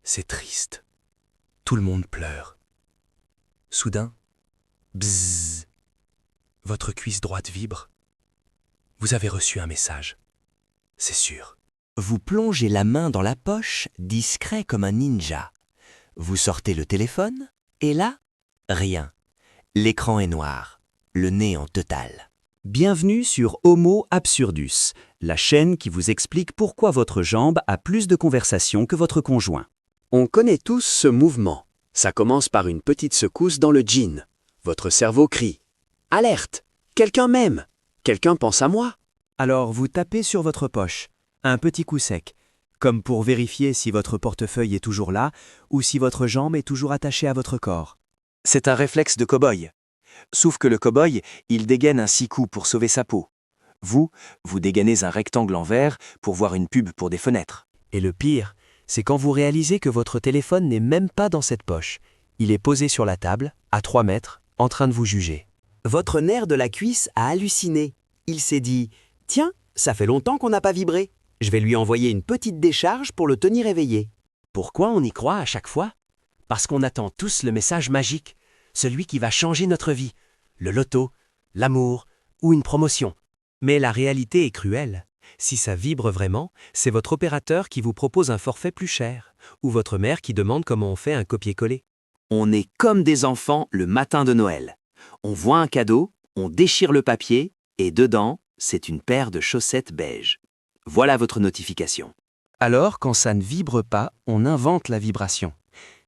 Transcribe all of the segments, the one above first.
C'est triste. Tout le monde pleure. Soudain, bzzz, votre cuisse droite vibre. Vous avez reçu un message. C'est sûr. Vous plongez la main dans la poche, discret comme un ninja. Vous sortez le téléphone, et là, rien. L'écran est noir, le néant total. Bienvenue sur Homo Absurdus, la chaîne qui vous explique pourquoi votre jambe a plus de conversation que votre conjoint. On connaît tous ce mouvement. Ça commence par une petite secousse dans le jean. Votre cerveau crie « Alerte! Quelqu'un m'aime! Quelqu'un pense à moi !» Alors vous tapez sur votre poche, un petit coup sec, comme pour vérifier si votre portefeuille est toujours là ou si votre jambe est toujours attachée à votre corps. C'est un réflexe de cow-boy. Sauf que le cow-boy, il dégaine un 6 coups pour sauver sa peau. Vous dégainez un rectangle en verre pour voir une pub pour des fenêtres. Et le pire, c'est quand vous réalisez que votre téléphone n'est même pas dans cette poche. Il est posé sur la table, à 3 mètres, en train de vous juger. Votre nerf de la cuisse a halluciné. Il s'est dit « Tiens, ça fait longtemps qu'on n'a pas vibré. Je vais lui envoyer une petite décharge pour le tenir éveillé. » Pourquoi on y croit à chaque fois? Parce qu'on attend tous le message magique, celui qui va changer notre vie, le loto, l'amour ou une promotion. Mais la réalité est cruelle. Si ça vibre vraiment, c'est votre opérateur qui vous propose un forfait plus cher, ou votre mère qui demande comment on fait un copier-coller. On est comme des enfants le matin de Noël. On voit un cadeau, on déchire le papier, et dedans, c'est une paire de chaussettes beige. Voilà votre notification. Alors, quand ça ne vibre pas, on invente la vibration.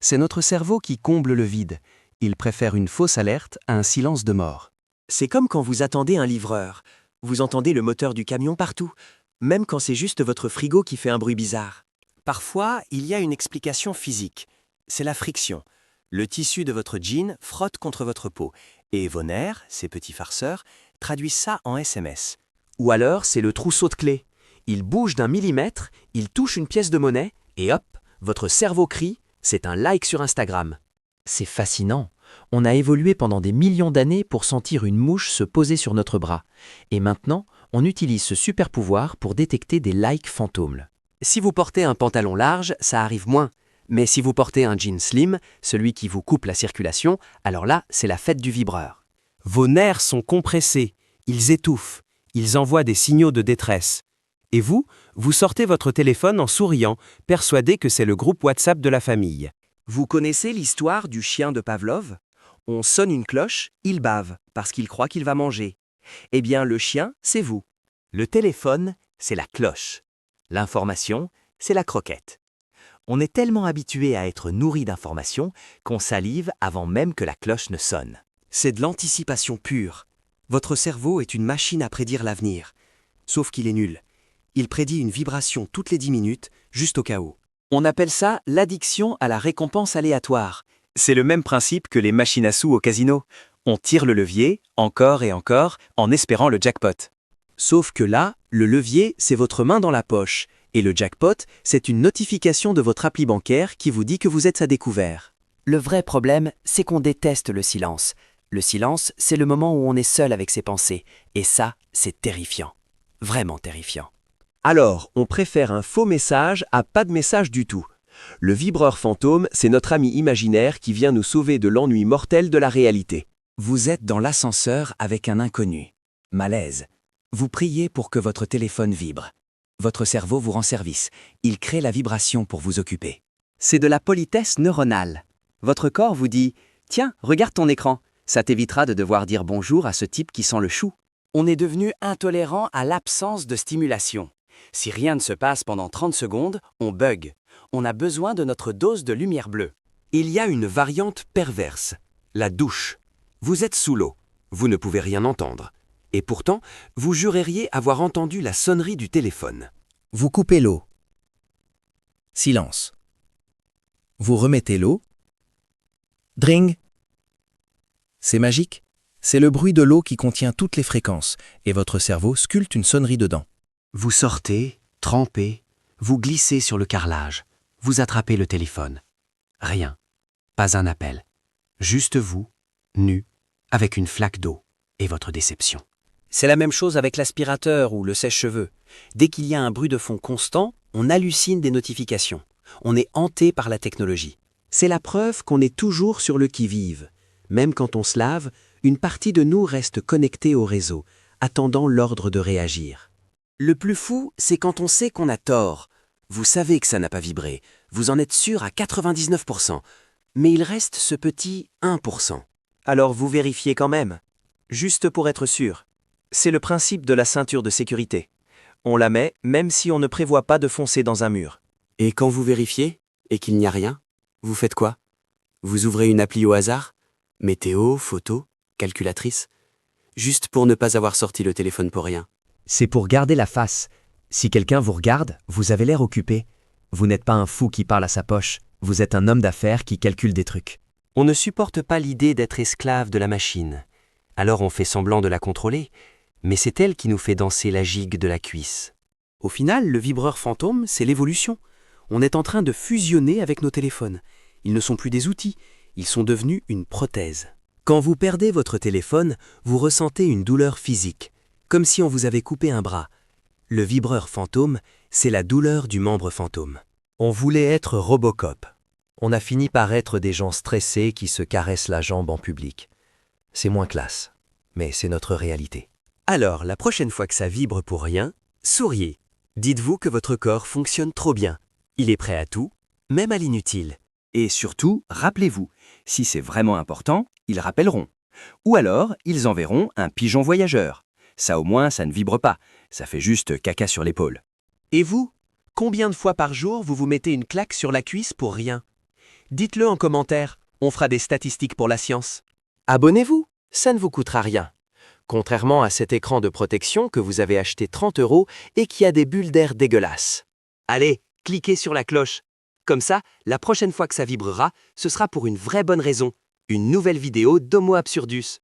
C'est notre cerveau qui comble le vide. Il préfère une fausse alerte à un silence de mort. C'est comme quand vous attendez un livreur. Vous entendez le moteur du camion partout, même quand c'est juste votre frigo qui fait un bruit bizarre. Parfois, il y a une explication physique. C'est la friction. Le tissu de votre jean frotte contre votre peau, et vos nerfs, ces petits farceurs, traduisent ça en SMS. Ou alors, c'est le trousseau de clés. Il bouge d'un millimètre, il touche une pièce de monnaie, et hop, votre cerveau crie, c'est un like sur Instagram. C'est fascinant. On a évolué pendant des millions d'années pour sentir une mouche se poser sur notre bras. Et maintenant, on utilise ce super pouvoir pour détecter des likes fantômes. Si vous portez un pantalon large, ça arrive moins. Mais si vous portez un jean slim, celui qui vous coupe la circulation, alors là, c'est la fête du vibreur. Vos nerfs sont compressés, ils étouffent, ils envoient des signaux de détresse. Et vous sortez votre téléphone en souriant, persuadé que c'est le groupe WhatsApp de la famille. Vous connaissez l'histoire du chien de Pavlov? On sonne une cloche, il bave, parce qu'il croit qu'il va manger. Eh bien, le chien, c'est vous. Le téléphone, c'est la cloche. L'information, c'est la croquette. On est tellement habitué à être nourri d'informations qu'on salive avant même que la cloche ne sonne. C'est de l'anticipation pure. Votre cerveau est une machine à prédire l'avenir. Sauf qu'il est nul. Il prédit une vibration toutes les 10 minutes, juste au cas où. On appelle ça l'addiction à la récompense aléatoire. C'est le même principe que les machines à sous au casino. On tire le levier, encore et encore, en espérant le jackpot. Sauf que là, le levier, c'est votre main dans la poche. Et le jackpot, c'est une notification de votre appli bancaire qui vous dit que vous êtes à découvert. Le vrai problème, c'est qu'on déteste le silence. Le silence, c'est le moment où on est seul avec ses pensées. Et ça, c'est terrifiant. Vraiment terrifiant. Alors, on préfère un faux message à pas de message du tout. Le vibreur fantôme, c'est notre ami imaginaire qui vient nous sauver de l'ennui mortel de la réalité. Vous êtes dans l'ascenseur avec un inconnu. Malaise. Vous priez pour que votre téléphone vibre. Votre cerveau vous rend service. Il crée la vibration pour vous occuper. C'est de la politesse neuronale. Votre corps vous dit « Tiens, regarde ton écran. Ça t'évitera de devoir dire bonjour à ce type qui sent le chou. » On est devenu intolérant à l'absence de stimulation. Si rien ne se passe pendant 30 secondes, on bug. On a besoin de notre dose de lumière bleue. Il y a une variante perverse, la douche. Vous êtes sous l'eau, vous ne pouvez rien entendre. Et pourtant, vous jureriez avoir entendu la sonnerie du téléphone. Vous coupez l'eau. Silence. Vous remettez l'eau. Dring. C'est magique. C'est le bruit de l'eau qui contient toutes les fréquences, et votre cerveau sculpte une sonnerie dedans. Vous sortez, trempez, vous glissez sur le carrelage, vous attrapez le téléphone. Rien. Pas un appel. Juste vous, nu, avec une flaque d'eau et votre déception. C'est la même chose avec l'aspirateur ou le sèche-cheveux. Dès qu'il y a un bruit de fond constant, on hallucine des notifications. On est hanté par la technologie. C'est la preuve qu'on est toujours sur le qui-vive. Même quand on se lave, une partie de nous reste connectée au réseau, attendant l'ordre de réagir. Le plus fou, c'est quand on sait qu'on a tort. Vous savez que ça n'a pas vibré, vous en êtes sûr à 99%, mais il reste ce petit 1%. Alors vous vérifiez quand même, juste pour être sûr. C'est le principe de la ceinture de sécurité. On la met même si on ne prévoit pas de foncer dans un mur. Et quand vous vérifiez, et qu'il n'y a rien, vous faites quoi? Vous ouvrez une appli au hasard? Météo, photo, calculatrice? Juste pour ne pas avoir sorti le téléphone pour rien. C'est pour garder la face. Si quelqu'un vous regarde, vous avez l'air occupé. Vous n'êtes pas un fou qui parle à sa poche, vous êtes un homme d'affaires qui calcule des trucs. On ne supporte pas l'idée d'être esclave de la machine. Alors on fait semblant de la contrôler, mais c'est elle qui nous fait danser la gigue de la cuisse. Au final, le vibreur fantôme, c'est l'évolution. On est en train de fusionner avec nos téléphones. Ils ne sont plus des outils, ils sont devenus une prothèse. Quand vous perdez votre téléphone, vous ressentez une douleur physique, comme si on vous avait coupé un bras. Le vibreur fantôme, c'est la douleur du membre fantôme. On voulait être Robocop. On a fini par être des gens stressés qui se caressent la jambe en public. C'est moins classe, mais c'est notre réalité. Alors, la prochaine fois que ça vibre pour rien, souriez. Dites-vous que votre corps fonctionne trop bien. Il est prêt à tout, même à l'inutile. Et surtout, rappelez-vous, si c'est vraiment important, ils rappelleront. Ou alors, ils enverront un pigeon voyageur. Ça au moins, ça ne vibre pas, ça fait juste caca sur l'épaule. Et vous? Combien de fois par jour vous vous mettez une claque sur la cuisse pour rien? Dites-le en commentaire, on fera des statistiques pour la science. Abonnez-vous, ça ne vous coûtera rien. Contrairement à cet écran de protection que vous avez acheté 30 € et qui a des bulles d'air dégueulasses. Allez, cliquez sur la cloche. Comme ça, la prochaine fois que ça vibrera, ce sera pour une vraie bonne raison. Une nouvelle vidéo d'Homo Absurdus.